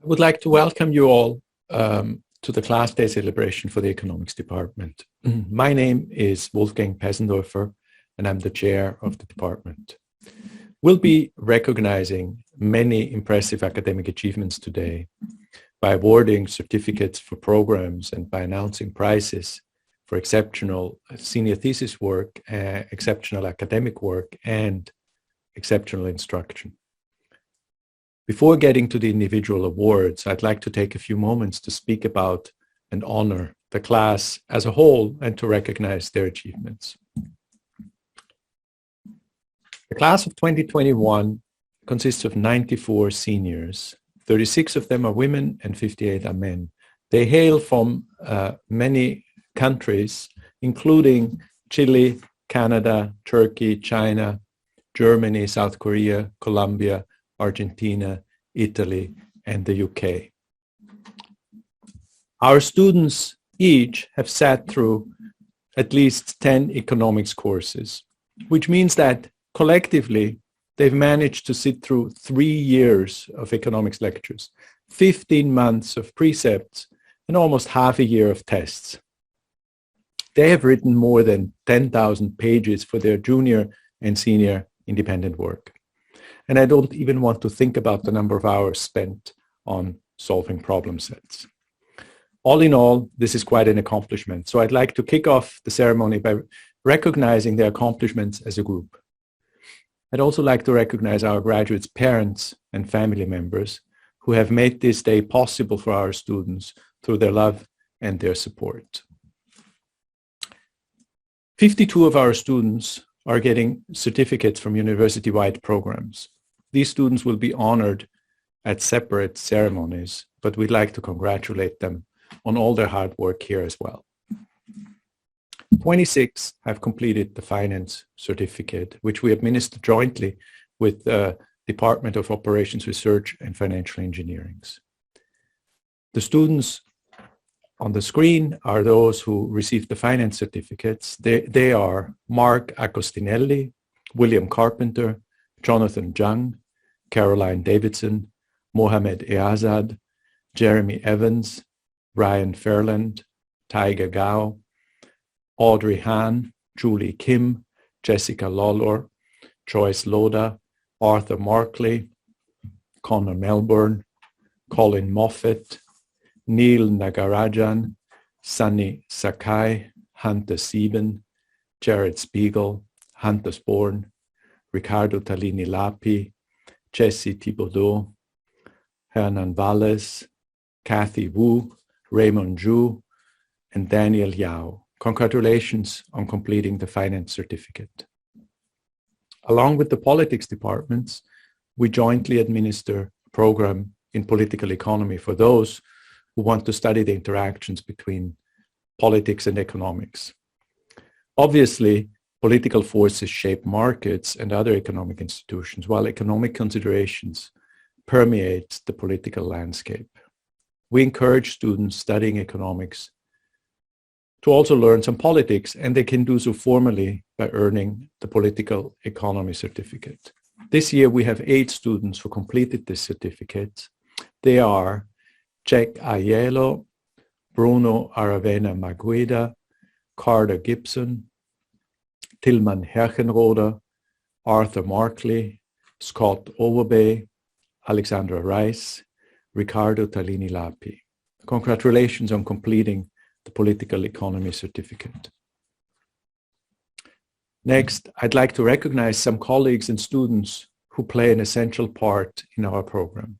I would like to welcome you all to the class day celebration for the economics department. My name is Wolfgang Pessendorfer, and I'm the chair of the department. We'll be recognizing many impressive academic achievements today by awarding certificates for programs and by announcing prizes for exceptional senior thesis work, exceptional academic work, and exceptional instruction. Before getting to the individual awards, I'd like to take a few moments to speak about and honor the class as a whole and to recognize their achievements. The class of 2021 consists of 94 seniors. 36 of them are women and 58 are men. They hail from many countries, including Chile, Canada, Turkey, China, Germany, South Korea, Colombia, Argentina, Italy, and the UK. Our students each have sat through at least 10 economics courses, which means that collectively they've managed to sit through 3 years of economics lectures, 15 months of precepts, and almost half a year of tests. They have written more than 10,000 pages for their junior and senior independent work. And I don't even want to think about the number of hours spent on solving problem sets. All in all, this is quite an accomplishment. So I'd like to kick off the ceremony by recognizing their accomplishments as a group. I'd also like to recognize our graduates' parents and family members who have made this day possible for our students through their love and their support. 52 of our students are getting certificates from university-wide programs. These students will be honored at separate ceremonies, but we'd like to congratulate them on all their hard work here as well. 26 have completed the finance certificate, which we administer jointly with the Department of Operations Research and Financial Engineering. The students on the screen are those who received the finance certificates. They are Mark Agostinelli, William Carpenter, Jonathan Jung, Caroline Davidson, Mohamed Eazad, Jeremy Evans, Ryan Fairland, Taiga Gao, Audrey Han, Julie Kim, Jessica Lawlor, Joyce Loda, Arthur Markley, Connor Melbourne, Colin Moffat, Neil Nagarajan, Sunny Sakai, Hunter Sieben, Jared Spiegel, Hunter Sporn, Ricardo Talini Lapi, Jesse Thibodeau, Hernan Valles, Kathy Wu, Raymond Zhu, and Daniel Yao. Congratulations on completing the finance certificate. Along with the politics departments, we jointly administer a program in political economy for those who want to study the interactions between politics and economics. Obviously, political forces shape markets and other economic institutions, while economic considerations permeate the political landscape. We encourage students studying economics to also learn some politics, and they can do so formally by earning the political economy certificate. This year, we have 8 students who completed this certificate. They are Jack Aiello, Bruno Aravena Magueda, Carter Gibson, Tilman Herchenroder, Arthur Markley, Scott Overbay, Alexandra Rice, Ricardo Talini Lapi. Congratulations on completing the political economy certificate. Next, I'd like to recognize some colleagues and students who play an essential part in our program.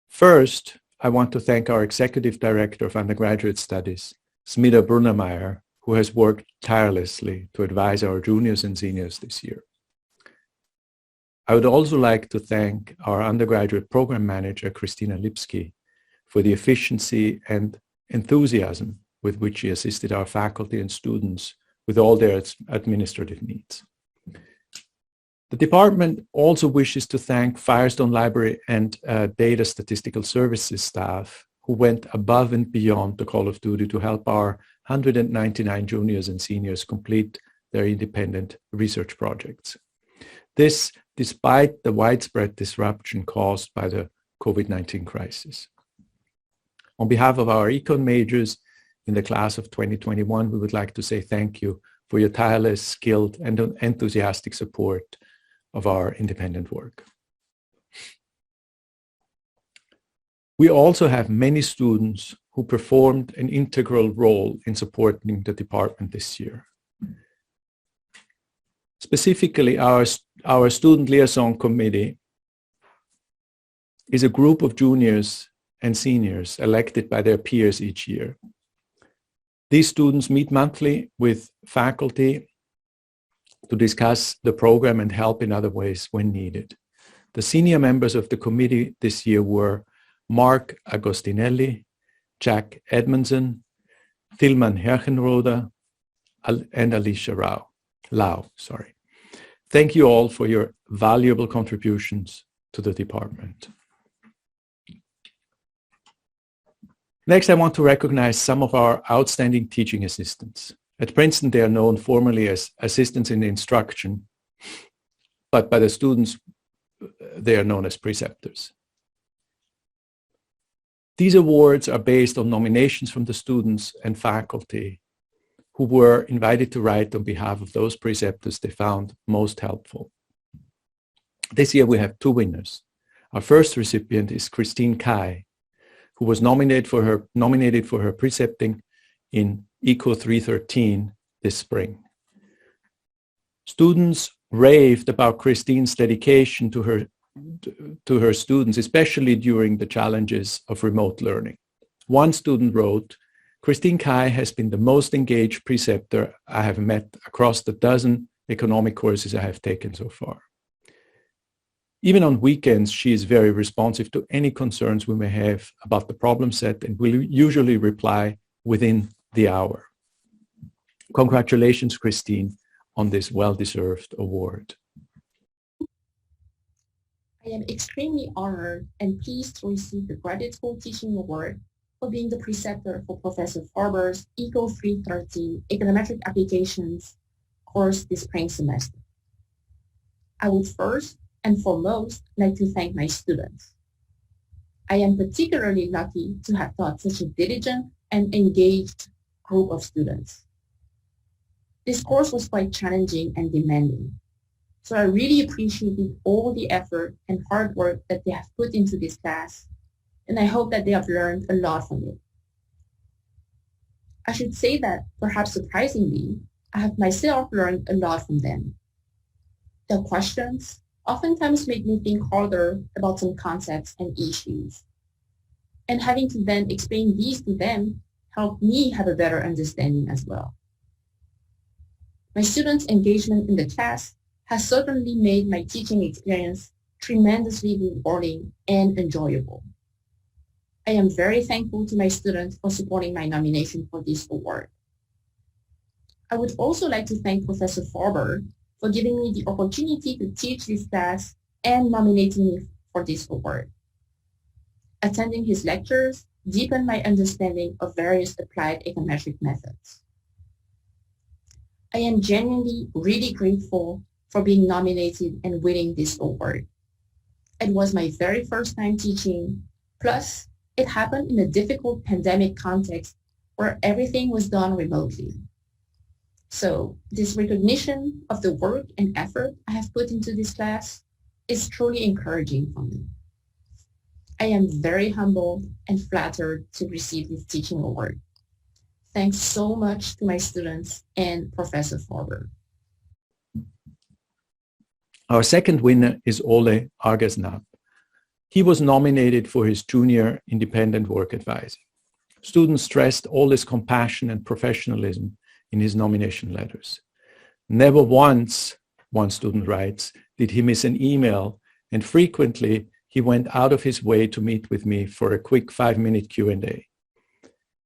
First, I want to thank our Executive Director of Undergraduate Studies, Smida Brunnermeier, who has worked tirelessly to advise our juniors and seniors this year. I would also like to thank our undergraduate program manager, Christina Lipsky, for the efficiency and enthusiasm with which she assisted our faculty and students with all their administrative needs. The department also wishes to thank Firestone Library and Data Statistical Services staff who went above and beyond the call of duty to help our 199 juniors and seniors complete their independent research projects. This despite the widespread disruption caused by the COVID-19 crisis. On behalf of our econ majors in the class of 2021, we would like to say thank you for your tireless, skilled, and enthusiastic support of our independent work. We also have many students who performed an integral role in supporting the department this year. Specifically, our Student Liaison Committee is a group of juniors and seniors elected by their peers each year. These students meet monthly with faculty to discuss the program and help in other ways when needed. The senior members of the committee this year were Mark Agostinelli, Jack Edmondson, Tilman Herchenroder, and Alicia Lau. Thank you all for your valuable contributions to the department. Next, I want to recognize some of our outstanding teaching assistants. At Princeton, they are known formally as assistants in instruction, but by the students, they are known as preceptors. These awards are based on nominations from the students and faculty who were invited to write on behalf of those preceptors they found most helpful. This year we have two winners. Our first recipient is Christine Kai, who was nominated for her precepting in ECO 313 this spring. Students raved about Christine's dedication to her students, especially during the challenges of remote learning. One student wrote, "Christine Kai has been the most engaged preceptor I have met across the dozen economic courses I have taken so far. Even on weekends, she is very responsive to any concerns we may have about the problem set and will usually reply within the hour." Congratulations, Christine, on this well-deserved award. I am extremely honored and pleased to receive the Graduate School Teaching Award for being the preceptor for Professor Farber's ECO 313 Econometric Applications course this spring semester. I would first and foremost like to thank my students. I am particularly lucky to have taught such a diligent and engaged group of students. This course was quite challenging and demanding, so I really appreciated all the effort and hard work that they have put into this class, and I hope that they have learned a lot from it. I should say that, perhaps surprisingly, I have myself learned a lot from them. Their questions oftentimes make me think harder about some concepts and issues, and having to then explain these to them helped me have a better understanding as well. My students' engagement in the class has certainly made my teaching experience tremendously rewarding and enjoyable. I am very thankful to my students for supporting my nomination for this award. I would also like to thank Professor Farber for giving me the opportunity to teach this class and nominating me for this award. Attending his lectures deepened my understanding of various applied econometric methods. I am genuinely really grateful for being nominated and winning this award. It was my very first time teaching, plus it happened in a difficult pandemic context where everything was done remotely. So this recognition of the work and effort I have put into this class is truly encouraging for me. I am very humbled and flattered to receive this teaching award. Thanks so much to my students and Professor Farber. Our second winner is Ole Argesnab. He was nominated for his junior independent work advisor. Students stressed Ole's compassion and professionalism in his nomination letters. Never once, one student writes, did he miss an email, and frequently he went out of his way to meet with me for a quick 5-minute Q&A.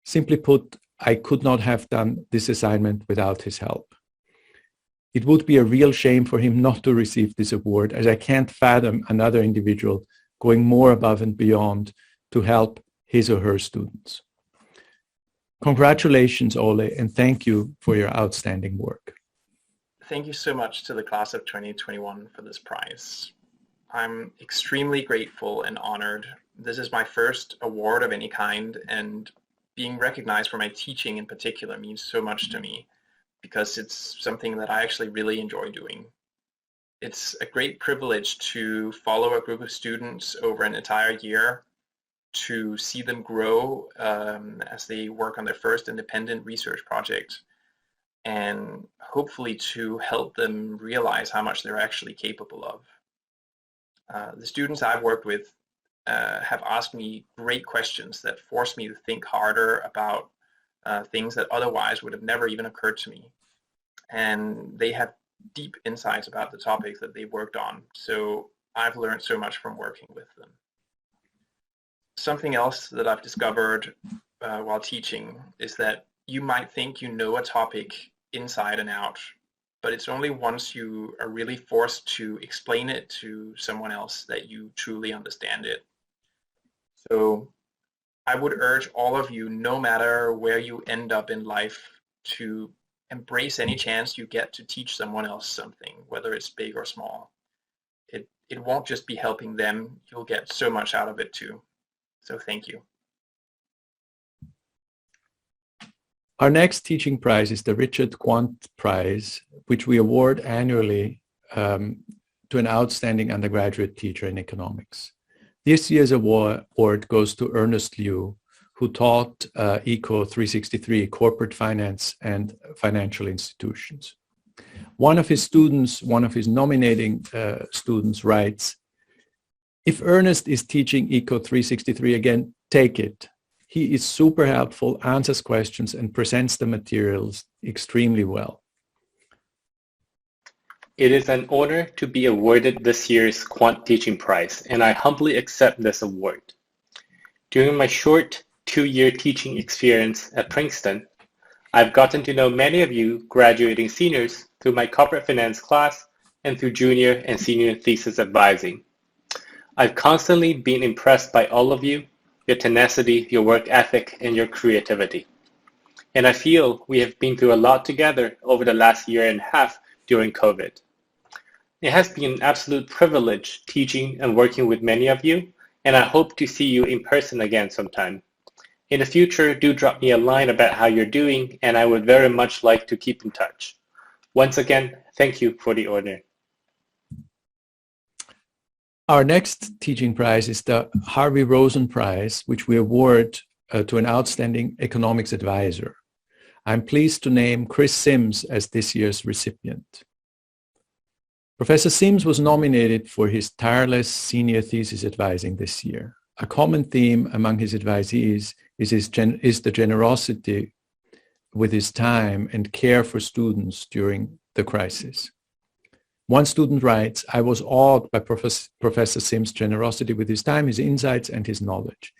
Simply put, I could not have done this assignment without his help. It would be a real shame for him not to receive this award, as I can't fathom another individual going more above and beyond to help his or her students. Congratulations, Ole, and thank you for your outstanding work. Thank you so much to the class of 2021 for this prize. I'm extremely grateful and honored. This is my first award of any kind, and being recognized for my teaching in particular means so much to me because it's something that I actually really enjoy doing. It's a great privilege to follow a group of students over an entire year, to see them grow as they work on their first independent research project, and hopefully to help them realize how much they're actually capable of. The students I've worked with have asked me great questions that force me to think harder about things that otherwise would have never even occurred to me. And they have deep insights about the topics that they worked on. So I've learned so much from working with them. Something else that I've discovered while teaching is that you might think you know a topic inside and out, but it's only once you are really forced to explain it to someone else that you truly understand it. So I would urge all of you, no matter where you end up in life, to embrace any chance you get to teach someone else something, whether it's big or small. It won't just be helping them, you'll get so much out of it too. So thank you. Our next teaching prize is the Richard Quandt Prize, which we award annually to an outstanding undergraduate teacher in economics. This year's award goes to Ernest Liu, who taught ECO 363, Corporate Finance and Financial Institutions. One of his nominating students writes, "If Ernest is teaching ECO 363 again, take it. He is super helpful, answers questions, and presents the materials extremely well." It is an honor to be awarded this year's Quandt Teaching Prize, and I humbly accept this award. During my short 2-year teaching experience at Princeton, I've gotten to know many of you graduating seniors through my corporate finance class and through junior and senior thesis advising. I've constantly been impressed by all of you, your tenacity, your work ethic, and your creativity. And I feel we have been through a lot together over the last year and a half during COVID. It has been an absolute privilege teaching and working with many of you, and I hope to see you in person again sometime. In the future, do drop me a line about how you're doing, and I would very much like to keep in touch. Once again, thank you for the honor. Our next teaching prize is the Harvey Rosen Prize, which we award to an outstanding economics advisor. I'm pleased to name Chris Sims as this year's recipient. Professor Sims was nominated for his tireless senior thesis advising this year. A common theme among his advisees is the generosity with his time and care for students during the crisis. One student writes, "I was awed by Professor Sims' generosity with his time, his insights, and his knowledge.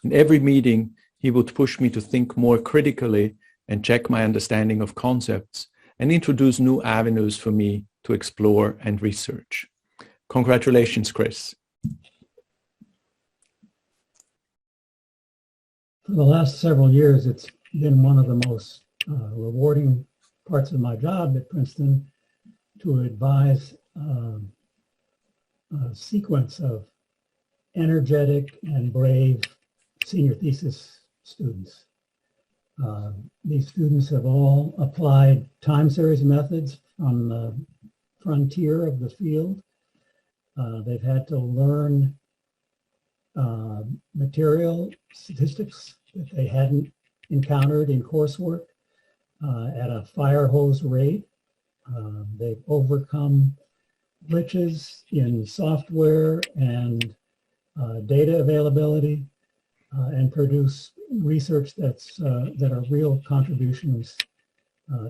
In every meeting, he would push me to think more critically and check my understanding of concepts and introduce new avenues for me to explore and research." Congratulations, Chris. For the last several years, it's been one of the most rewarding parts of my job at Princeton to advise a sequence of energetic and brave senior thesis students. These students have all applied time series methods from the frontier of the field. They've had to learn material, statistics that they hadn't encountered in coursework at a fire hose rate. They've overcome glitches in software and data availability and produce research that are real contributions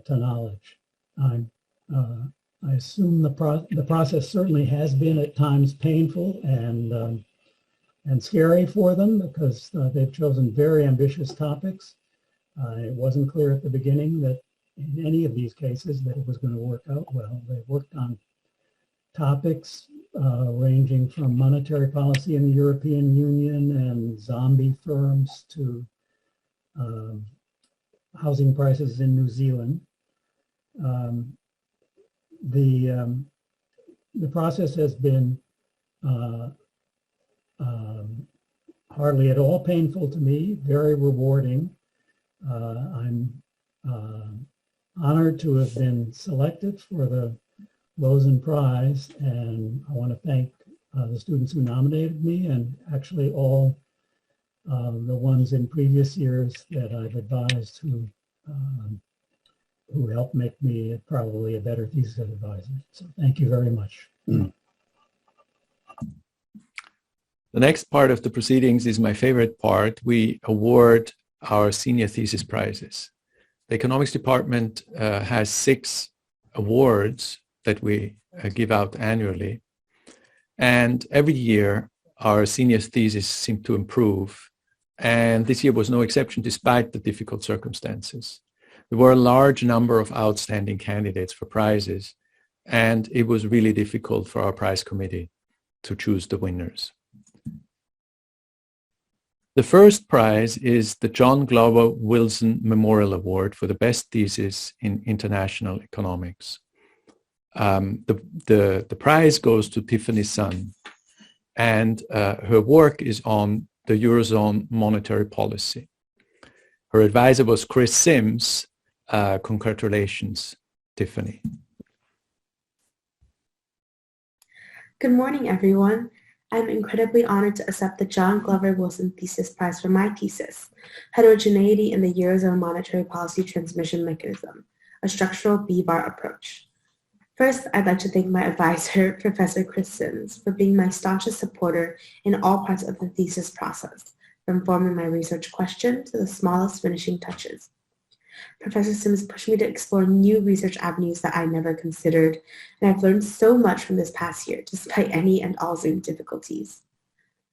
to knowledge. I assume the process certainly has been at times painful and scary for them because they've chosen very ambitious topics. It wasn't clear at the beginning that in any of these cases that it was going to work out well. They worked on topics ranging from monetary policy in the European Union and zombie firms to housing prices in New Zealand. The process has been uh, hardly at all painful to me, very rewarding. I'm honored to have been selected for the Lozen Prize, and I want to thank the students who nominated me, and actually all the ones in previous years that I've advised who helped make me probably a better thesis advisor. So thank you very much. The next part of the proceedings is my favorite part. We award our senior thesis prizes. The economics department has 6 awards that we give out annually. And every year, our senior theses seem to improve. And this year was no exception, despite the difficult circumstances. There were a large number of outstanding candidates for prizes, and it was really difficult for our prize committee to choose the winners. The first prize is the John Glover Wilson Memorial Award for the best thesis in international economics. The prize goes to Tiffany Sun, and her work is on the Eurozone monetary policy. Her advisor was Chris Sims. Congratulations, Tiffany. Good morning, everyone. I'm incredibly honored to accept the John Glover Wilson Thesis Prize for my thesis, Heterogeneity in the Eurozone Monetary Policy Transmission Mechanism, a Structural B-Bar Approach. First, I'd like to thank my advisor, Professor Chris Sims, for being my staunchest supporter in all parts of the thesis process, from forming my research question to the smallest finishing touches. Professor Sims pushed me to explore new research avenues that I never considered, and I've learned so much from this past year, despite any and all Zoom difficulties.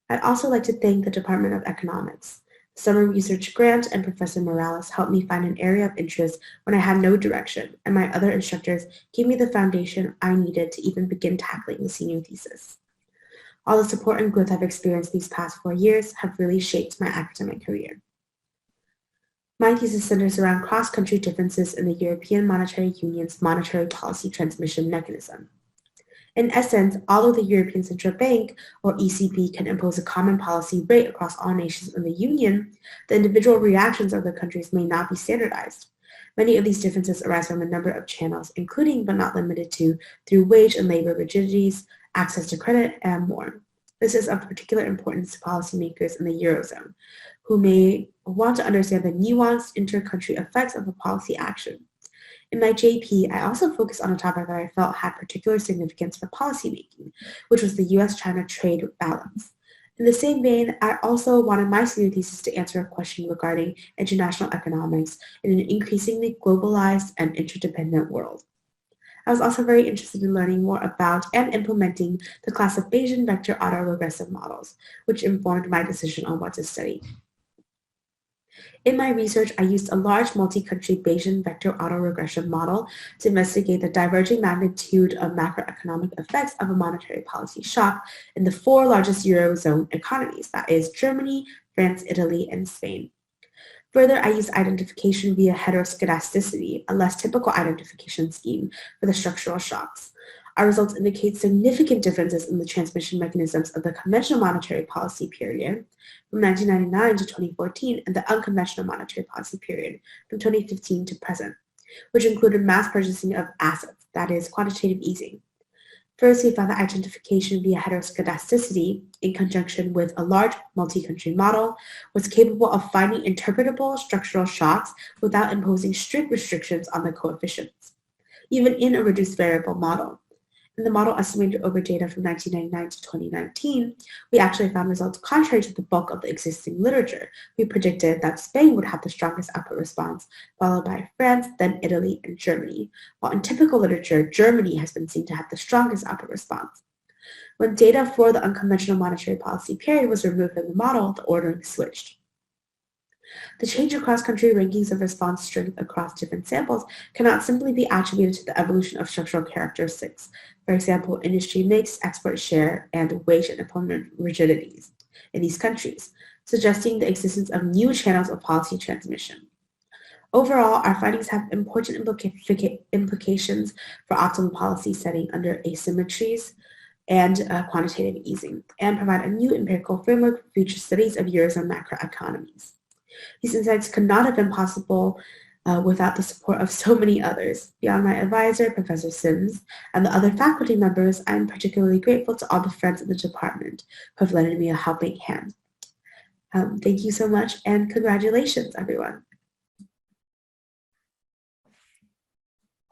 I'd also like to thank the Department of Economics. The Summer Research Grant and Professor Morales helped me find an area of interest when I had no direction, and my other instructors gave me the foundation I needed to even begin tackling the senior thesis. All the support and growth I've experienced these past 4 years have really shaped my academic career. My thesis centers around cross-country differences in the European Monetary Union's monetary policy transmission mechanism. In essence, although the European Central Bank, or ECB, can impose a common policy rate across all nations in the Union, the individual reactions of the countries may not be standardized. Many of these differences arise from a number of channels, including but not limited to through wage and labor rigidities, access to credit, and more. This is of particular importance to policymakers in the Eurozone, who may want to understand the nuanced inter-country effects of a policy action. In my JP, I also focused on a topic that I felt had particular significance for policymaking, which was the US-China trade balance. In the same vein, I also wanted my senior thesis to answer a question regarding international economics in an increasingly globalized and interdependent world. I was also very interested in learning more about and implementing the class of Bayesian vector autoregressive models, which informed my decision on what to study. In my research, I used a large multi-country Bayesian vector autoregression model to investigate the diverging magnitude of macroeconomic effects of a monetary policy shock in the 4 largest Eurozone economies, that is Germany, France, Italy, and Spain. Further, I used identification via heteroscedasticity, a less typical identification scheme for the structural shocks. Our results indicate significant differences in the transmission mechanisms of the conventional monetary policy period from 1999 to 2014 and the unconventional monetary policy period from 2015 to present, which included mass purchasing of assets, that is, quantitative easing. First, we found that identification via heteroscedasticity, in conjunction with a large multi-country model, was capable of finding interpretable structural shocks without imposing strict restrictions on the coefficients, even in a reduced variable model. In the model estimated over data from 1999 to 2019, we actually found results contrary to the bulk of the existing literature. We predicted that Spain would have the strongest output response, followed by France, then Italy, and Germany, while in typical literature, Germany has been seen to have the strongest output response. When data for the unconventional monetary policy period was removed from the model, the ordering switched. The change in cross-country rankings of response strength across different samples cannot simply be attributed to the evolution of structural characteristics, for example, industry mix, export share, and wage and employment rigidities in these countries, suggesting the existence of new channels of policy transmission. Overall, our findings have important implications for optimal policy setting under asymmetries, and quantitative easing, and provide a new empirical framework for future studies of Eurozone macroeconomies. These insights could not have been possible without the support of so many others. Beyond my advisor, Professor Sims, and the other faculty members, I am particularly grateful to all the friends in the department who have lended me a helping hand. Thank you so much, and congratulations, everyone.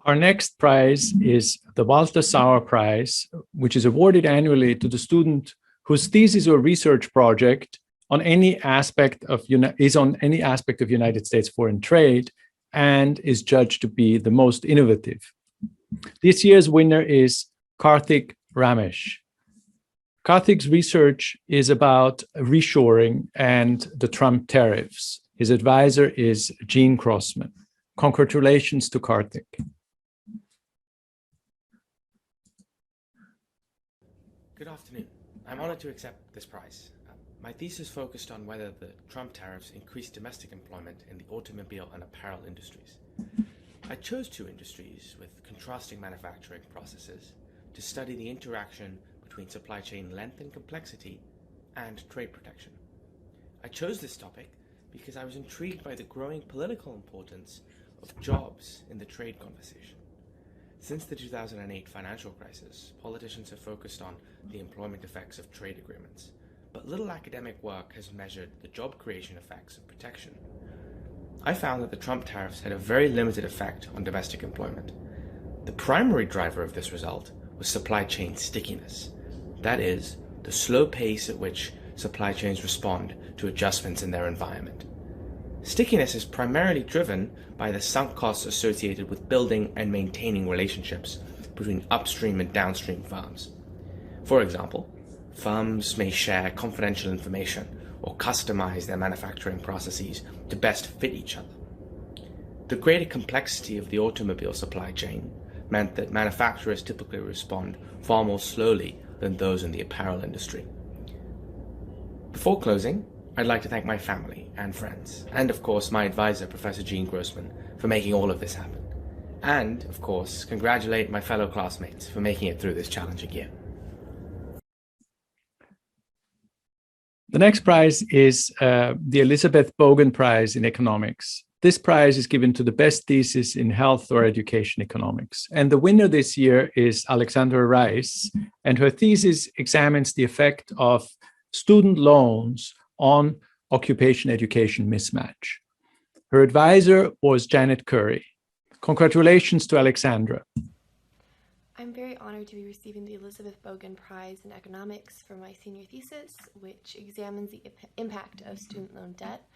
Our next prize is the Walter Sauer Prize, which is awarded annually to the student whose thesis or research project on any aspect of United States foreign trade and is judged to be the most innovative. This year's winner is Karthik Ramesh. Karthik's research is about reshoring and the Trump tariffs. His advisor is Gene Crossman. Congratulations to Karthik. Good afternoon. I'm honored to accept this prize. My thesis focused on whether the Trump tariffs increased domestic employment in the automobile and apparel industries. I chose two industries with contrasting manufacturing processes to study the interaction between supply chain length and complexity and trade protection. I chose this topic because I was intrigued by the growing political importance of jobs in the trade conversation. Since the 2008 financial crisis, politicians have focused on the employment effects of trade agreements, but little academic work has measured the job creation effects of protection. I found that the Trump tariffs had a very limited effect on domestic employment. The primary driver of this result was supply chain stickiness. That is, the slow pace at which supply chains respond to adjustments in their environment. Stickiness is primarily driven by the sunk costs associated with building and maintaining relationships between upstream and downstream firms. For example, firms may share confidential information or customize their manufacturing processes to best fit each other. The greater complexity of the automobile supply chain meant that manufacturers typically respond far more slowly than those in the apparel industry. Before closing, I'd like to thank my family and friends, and of course my advisor, Professor Gene Grossman, for making all of this happen. And, of course, congratulate my fellow classmates for making it through this challenging year. The next prize is the Elizabeth Bogan Prize in Economics. This prize is given to the best thesis in health or education economics. And the winner this year is Alexandra Rice, and her thesis examines the effect of student loans on occupation education mismatch. Her advisor was Janet Curry. Congratulations to Alexandra. I'm very honored to be receiving the Elizabeth Bogan Prize in Economics for my senior thesis, which examines the impact of student loan debt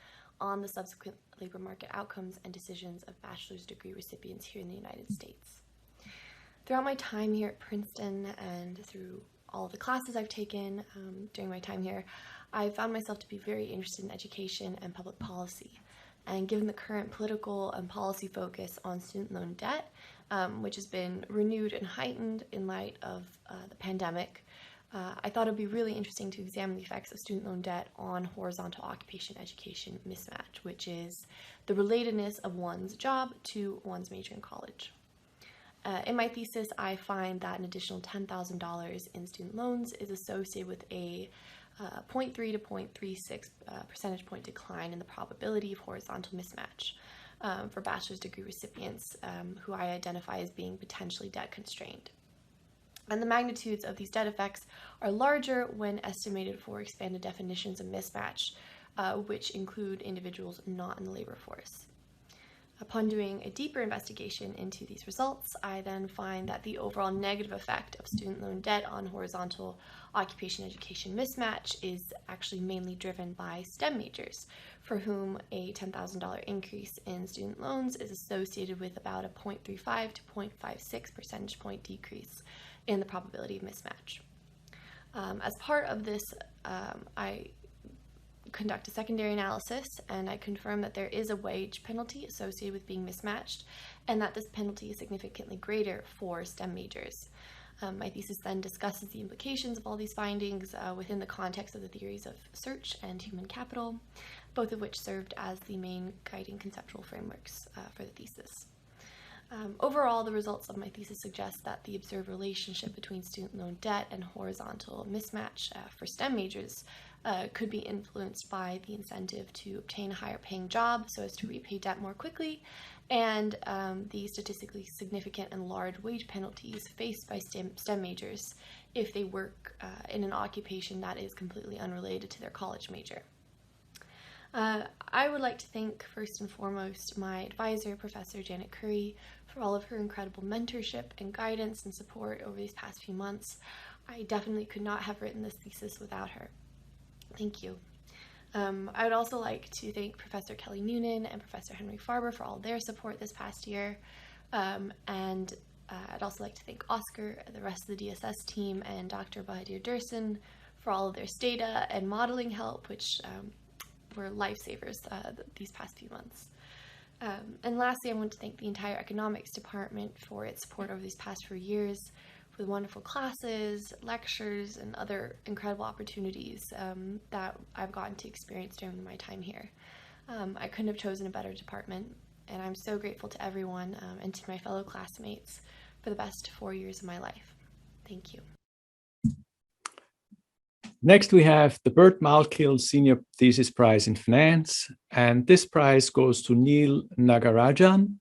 on the subsequent labor market outcomes and decisions of bachelor's degree recipients here in the United States. Throughout my time here at Princeton and through all of the classes I've taken during my time here, I found myself to be very interested in education and public policy. And given the current political and policy focus on student loan debt, which has been renewed and heightened in light of the pandemic, I thought it would be really interesting to examine the effects of student loan debt on horizontal occupation education mismatch, which is the relatedness of one's job to one's major in college. In my thesis, I find that an additional $10,000 in student loans is associated with a 0.3 to 0.36 percentage point decline in the probability of horizontal mismatch for bachelor's degree recipients who I identify as being potentially debt constrained. And the magnitudes of these debt effects are larger when estimated for expanded definitions of mismatch, which include individuals not in the labor force. Upon doing a deeper investigation into these results, I then find that the overall negative effect of student loan debt on horizontal occupation education mismatch is actually mainly driven by STEM majors, for whom a $10,000 increase in student loans is associated with about a 0.35 to 0.56 percentage point decrease in the probability of mismatch. As part of this, I conduct a secondary analysis, and I confirm that there is a wage penalty associated with being mismatched, and that this penalty is significantly greater for STEM majors. My thesis then discusses the implications of all these findings within the context of the theories of search and human capital, both of which served as the main guiding conceptual frameworks for the thesis. Overall, the results of my thesis suggest that the observed relationship between student loan debt and horizontal mismatch for STEM majors could be influenced by the incentive to obtain a higher paying job so as to repay debt more quickly, and the statistically significant and large wage penalties faced by STEM majors if they work in an occupation that is completely unrelated to their college major. I would like to thank first and foremost my advisor, Professor Janet Curry, for all of her incredible mentorship and guidance and support over these past few months. I definitely could not have written this thesis without her. Thank you. I would also like to thank Professor Kelly Noonan and Professor Henry Farber for all their support this past year. And I'd also like to thank Oscar, the rest of the DSS team, and Dr. Bahadir Dursun for all of their data and modeling help, which were lifesavers these past few months. And lastly, I want to thank the entire economics department for its support over these past few years with wonderful classes, lectures, and other incredible opportunities that I've gotten to experience during my time here. I couldn't have chosen a better department, and I'm so grateful to everyone and to my fellow classmates for the best 4 years of my life. Thank you. Next, we have the Burt Malkiel Senior Thesis Prize in Finance, and this prize goes to Neil Nagarajan.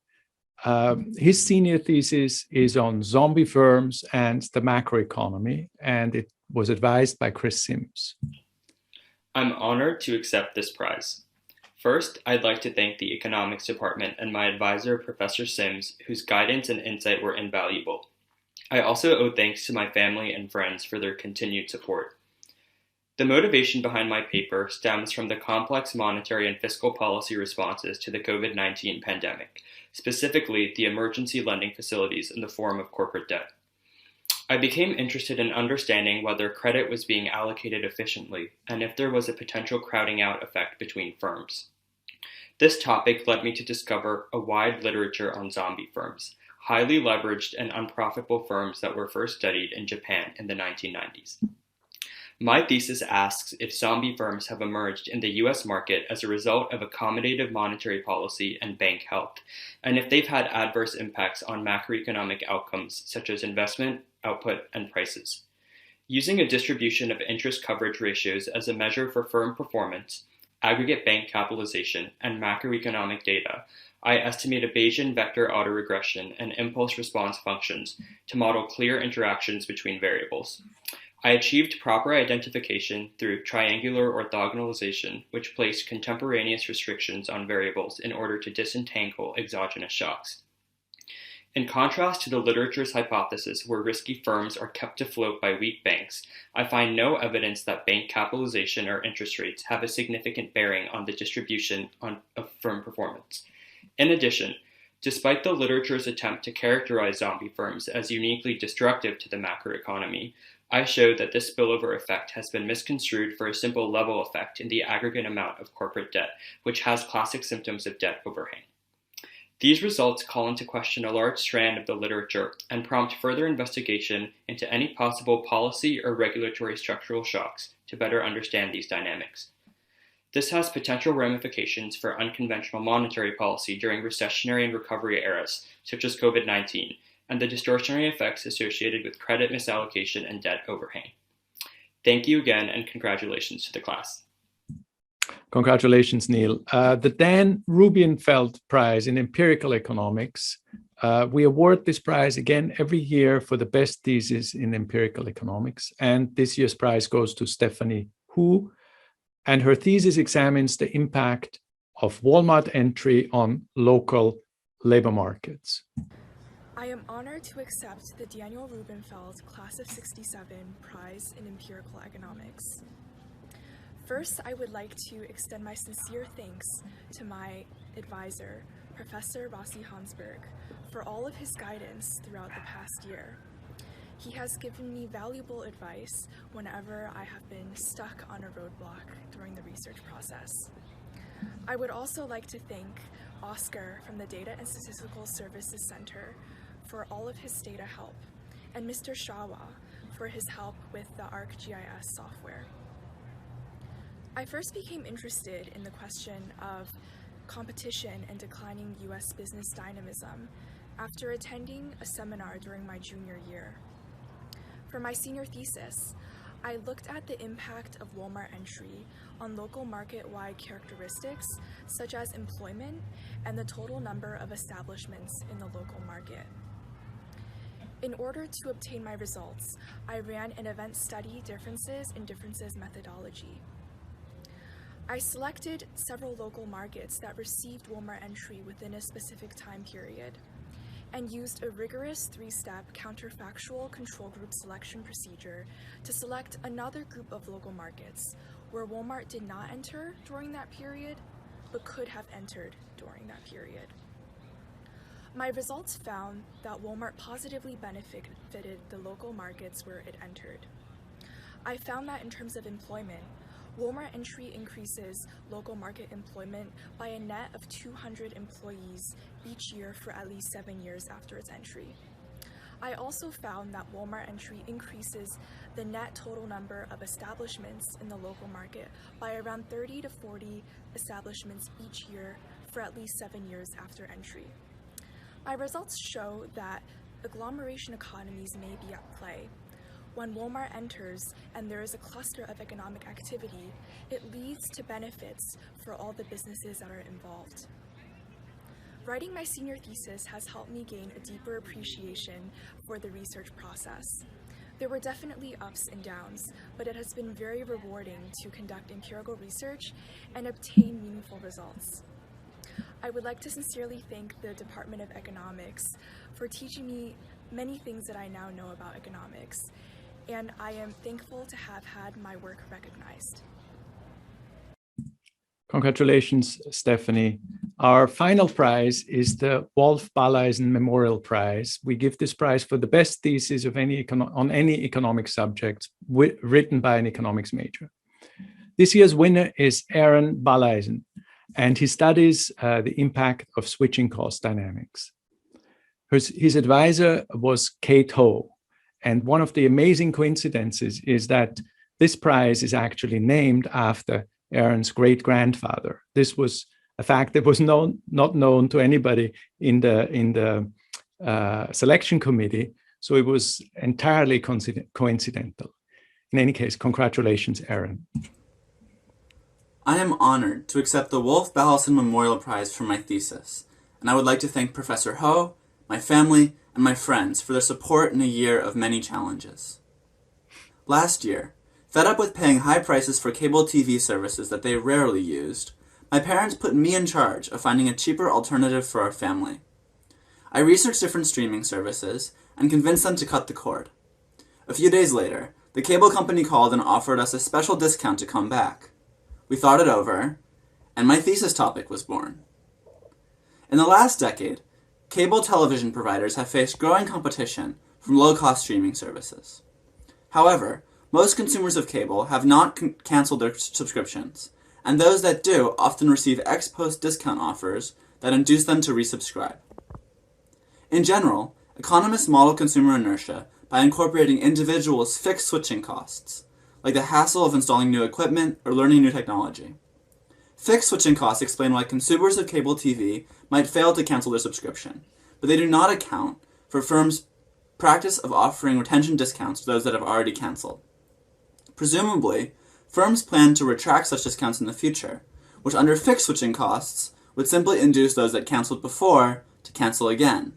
His senior thesis is on zombie firms and the macroeconomy, and it was advised by Chris Sims. I'm honored to accept this prize. First, I'd like to thank the economics department and my advisor, Professor Sims, whose guidance and insight were invaluable. I also owe thanks to my family and friends for their continued support. The motivation behind my paper stems from the complex monetary and fiscal policy responses to the COVID-19 pandemic, specifically the emergency lending facilities in the form of corporate debt. I became interested in understanding whether credit was being allocated efficiently and if there was a potential crowding out effect between firms. This topic led me to discover a wide literature on zombie firms, highly leveraged and unprofitable firms that were first studied in Japan in the 1990s. My thesis asks if zombie firms have emerged in the US market as a result of accommodative monetary policy and bank health, and if they've had adverse impacts on macroeconomic outcomes such as investment, output, and prices. Using a distribution of interest coverage ratios as a measure for firm performance, aggregate bank capitalization, and macroeconomic data, I estimate a Bayesian vector autoregression and impulse response functions to model clear interactions between variables. I achieved proper identification through triangular orthogonalization, which placed contemporaneous restrictions on variables in order to disentangle exogenous shocks. In contrast to the literature's hypothesis where risky firms are kept afloat by weak banks, I find no evidence that bank capitalization or interest rates have a significant bearing on the distribution of firm performance. In addition, despite the literature's attempt to characterize zombie firms as uniquely destructive to the macroeconomy, I showed that this spillover effect has been misconstrued for a simple level effect in the aggregate amount of corporate debt, which has classic symptoms of debt overhang. These results call into question a large strand of the literature and prompt further investigation into any possible policy or regulatory structural shocks to better understand these dynamics. This has potential ramifications for unconventional monetary policy during recessionary and recovery eras, such as COVID-19, and the distortionary effects associated with credit misallocation and debt overhang. Thank you again, and congratulations to the class. Congratulations, Neil. The Dan Rubienfeld Prize in Empirical Economics. We award this prize again every year for the best thesis in empirical economics. And this year's prize goes to Stephanie Hu. And her thesis examines the impact of Walmart entry on local labor markets. I am honored to accept the Daniel Rubenfeld Class of '67 Prize in Empirical Economics. First, I would like to extend my sincere thanks to my advisor, Professor Rossi Hansberg, for all of his guidance throughout the past year. He has given me valuable advice whenever I have been stuck on a roadblock during the research process. I would also like to thank Oscar from the Data and Statistical Services Center for all of his data help, and Mr. Shawa for his help with the ArcGIS software. I first became interested in the question of competition and declining US business dynamism after attending a seminar during my junior year. For my senior thesis, I looked at the impact of Walmart entry on local market-wide characteristics such as employment and the total number of establishments in the local market. In order to obtain my results, I ran an event study differences in differences methodology. I selected several local markets that received Walmart entry within a specific time period and used a rigorous 3-step counterfactual control group selection procedure to select another group of local markets where Walmart did not enter during that period, but could have entered during that period. My results found that Walmart positively benefited the local markets where it entered. I found that in terms of employment, Walmart entry increases local market employment by a net of 200 employees each year for at least 7 years after its entry. I also found that Walmart entry increases the net total number of establishments in the local market by around 30 to 40 establishments each year for at least 7 years after entry. My results show that agglomeration economies may be at play. When Walmart enters and there is a cluster of economic activity, it leads to benefits for all the businesses that are involved. Writing my senior thesis has helped me gain a deeper appreciation for the research process. There were definitely ups and downs, but it has been very rewarding to conduct empirical research and obtain meaningful results. I would like to sincerely thank the Department of Economics for teaching me many things that I now know about economics, and I am thankful to have had my work recognized. Congratulations, Stephanie. Our final prize is the Wolf Balleisen Memorial Prize. We give this prize for the best thesis of on any economic subject written by an economics major. This year's winner is Aaron Balleisen, and he studies the impact of switching cost dynamics. His advisor was Kate Ho. And one of the amazing coincidences is that this prize is actually named after Aaron's great-grandfather. This was a fact that was not known to anybody in the selection committee, so it was entirely coincidental. In any case, congratulations, Aaron. I am honored to accept the Wolf Balleisen Memorial Prize for my thesis, and I would like to thank Professor Ho, my family, and my friends for their support in a year of many challenges. Last year, fed up with paying high prices for cable TV services that they rarely used, my parents put me in charge of finding a cheaper alternative for our family. I researched different streaming services and convinced them to cut the cord. A few days later, the cable company called and offered us a special discount to come back. We thought it over, and my thesis topic was born. In the last decade, cable television providers have faced growing competition from low-cost streaming services. However, most consumers of cable have not canceled their subscriptions, and those that do often receive ex-post discount offers that induce them to resubscribe. In general, economists model consumer inertia by incorporating individuals' fixed switching costs, like the hassle of installing new equipment or learning new technology. Fixed switching costs explain why consumers of cable TV might fail to cancel their subscription, but they do not account for firms' practice of offering retention discounts to those that have already canceled. Presumably, firms plan to retract such discounts in the future, which under fixed switching costs would simply induce those that canceled before to cancel again.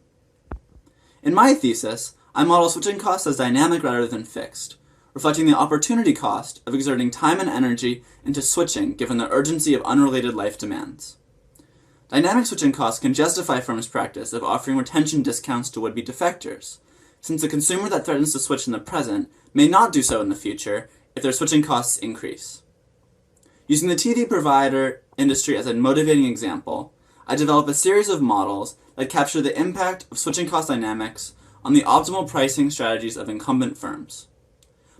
In my thesis, I model switching costs as dynamic rather than fixed, reflecting the opportunity cost of exerting time and energy into switching given the urgency of unrelated life demands. Dynamic switching costs can justify firms' practice of offering retention discounts to would-be defectors, since a consumer that threatens to switch in the present may not do so in the future if their switching costs increase. Using the TV provider industry as a motivating example, I develop a series of models that capture the impact of switching cost dynamics on the optimal pricing strategies of incumbent firms.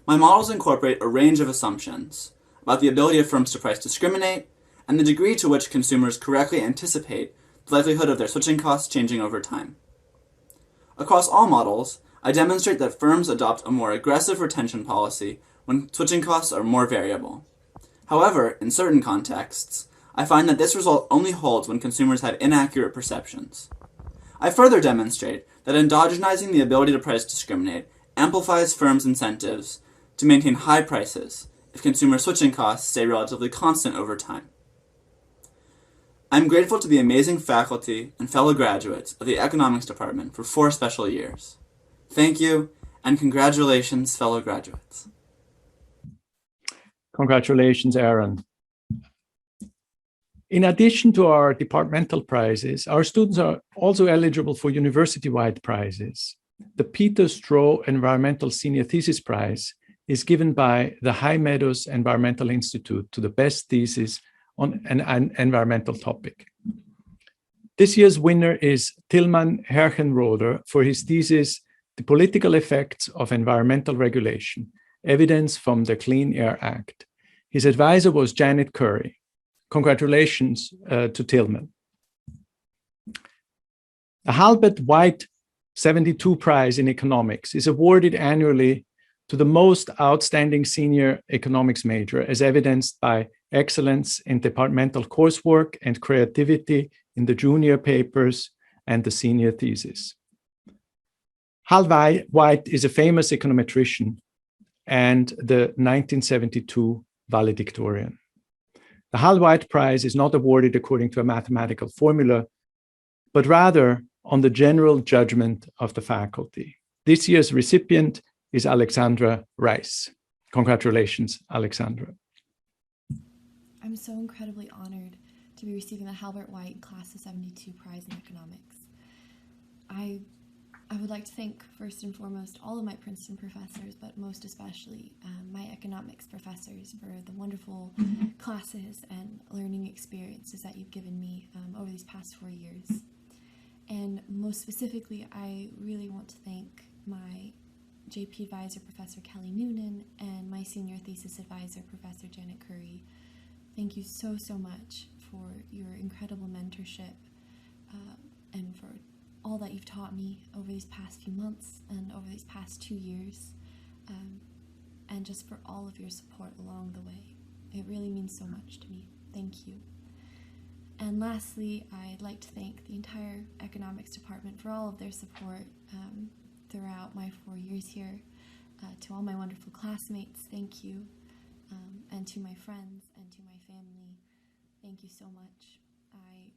My models incorporate a range of assumptions about the ability of firms to price discriminate and the degree to which consumers correctly anticipate the likelihood of their switching costs changing over time. Across all models, I demonstrate that firms adopt a more aggressive retention policy when switching costs are more variable. However, in certain contexts, I find that this result only holds when consumers have inaccurate perceptions. I further demonstrate that endogenizing the ability to price discriminate amplifies firms' incentives to maintain high prices if consumer switching costs stay relatively constant over time. I'm grateful to the amazing faculty and fellow graduates of the Economics Department for 4 special years. Thank you, and congratulations, fellow graduates. Congratulations, Aaron. In addition to our departmental prizes, our students are also eligible for university-wide prizes. The Peter Stroh Environmental Senior Thesis Prize is given by the High Meadows Environmental Institute to the best thesis on an environmental topic. This year's winner is Tilman Herchenroder for his thesis, The Political Effects of Environmental Regulation, Evidence from the Clean Air Act. His advisor was Janet Curry. Congratulations to Tilman. The Halbert White 72 Prize in Economics is awarded annually to the most outstanding senior economics major, as evidenced by excellence in departmental coursework and creativity in the junior papers and the senior thesis. Hal White is a famous econometrician and the 1972 valedictorian. The Hal White Prize is not awarded according to a mathematical formula, but rather on the general judgment of the faculty. This year's recipient is Alexandra Rice. Congratulations, Alexandra. I'm so incredibly honored to be receiving the Halbert White Class of 72 Prize in Economics. I would like to thank first and foremost all of my Princeton professors, but most especially my economics professors for the wonderful classes and learning experiences that you've given me over these past 4 years. And most specifically, I really want to thank my JP advisor, Professor Kelly Noonan, and my senior thesis advisor, Professor Janet Curry. Thank you so, so much for your incredible mentorship and for all that you've taught me over these past few months and over these past 2 years, and just for all of your support along the way. It really means so much to me. Thank you. And lastly, I'd like to thank the entire economics department for all of their support throughout my 4 years here. To all my wonderful classmates, thank you. And to my friends and to my family, thank you so much. I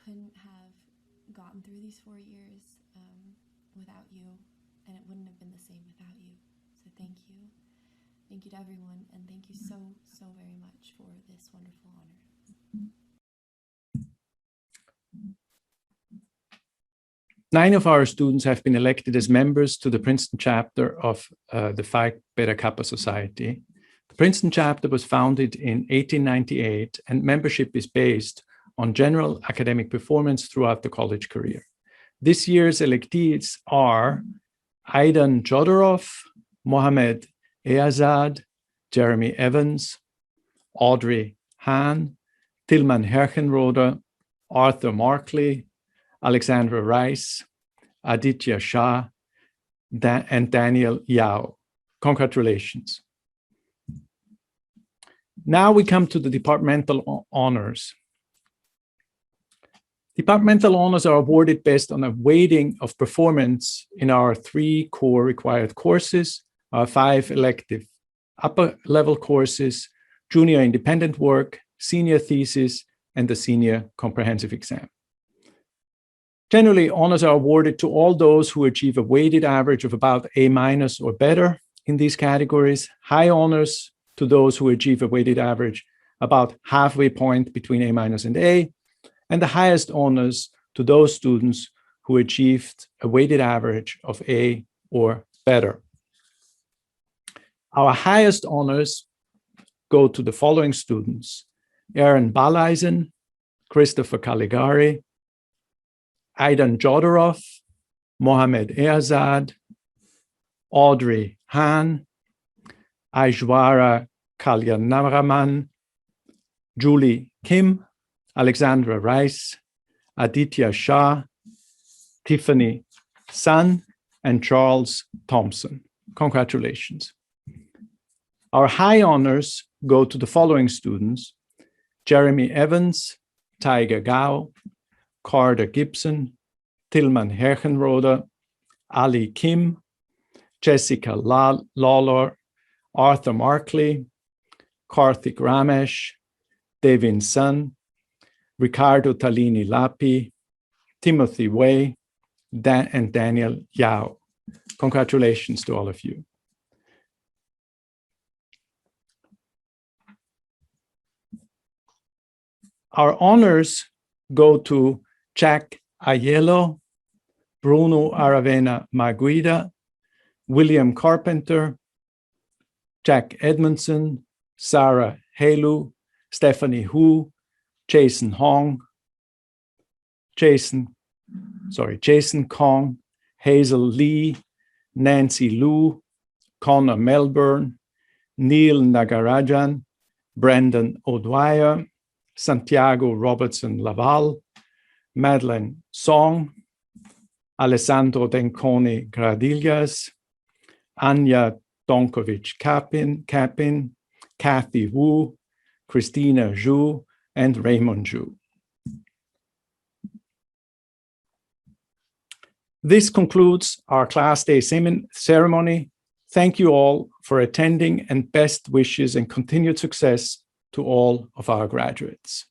couldn't have gotten through these 4 years without you, and it wouldn't have been the same without you. So thank you. Thank you to everyone, and thank you so, so very much for this wonderful honor. 9 of our students have been elected as members to the Princeton chapter of the Phi Beta Kappa Society. The Princeton chapter was founded in 1898, and membership is based on general academic performance throughout the college career. This year's electees are Aidan Jodorov, Mohamed Eazad, Jeremy Evans, Audrey Hahn, Tilman Herchenroder, Arthur Markley, Alexandra Rice, Aditya Shah, and Daniel Yao. Congratulations. Now we come to the departmental honors. Departmental honors are awarded based on a weighting of performance in our 3 core required courses, our 5 elective upper-level courses, junior independent work, senior thesis, and the senior comprehensive exam. Generally, honors are awarded to all those who achieve a weighted average of about A- or better in these categories, high honors to those who achieve a weighted average about halfway point between A- and A, and the highest honors to those students who achieved a weighted average of A or better. Our highest honors go to the following students: Aaron Baleisen, Christopher Caligari, Aidan Jodorov, Mohamed Eazad, Audrey Hahn, Aishwara Kalyanaraman, Julie Kim, Alexandra Rice, Aditya Shah, Tiffany Sun, and Charles Thompson. Congratulations. Our high honors go to the following students: Jeremy Evans, Tiger Gao, Carter Gibson, Tilman Herchenroder, Ali Kim, Jessica Lawlor, Arthur Markley, Karthik Ramesh, Devin Sun, Ricardo Talini Lapi, Timothy Wei, and Daniel Yao. Congratulations to all of you. Our honors go to Jack Aiello, Bruno Aravena Maguida, William Carpenter, Jack Edmondson, Sarah Halu, Stephanie Hu, Jason Kong, Hazel Lee, Nancy Liu, Connor Melbourne, Neil Nagarajan, Brendan O'Dwyer, Santiago Robertson Laval, Madeleine Song, Alessandro Denconi Gradillas, Anya Donkovic Capin, Kathy Wu, Christina Zhu, and Raymond Zhu. This concludes our Class Day ceremony. Thank you all for attending, and best wishes and continued success to all of our graduates.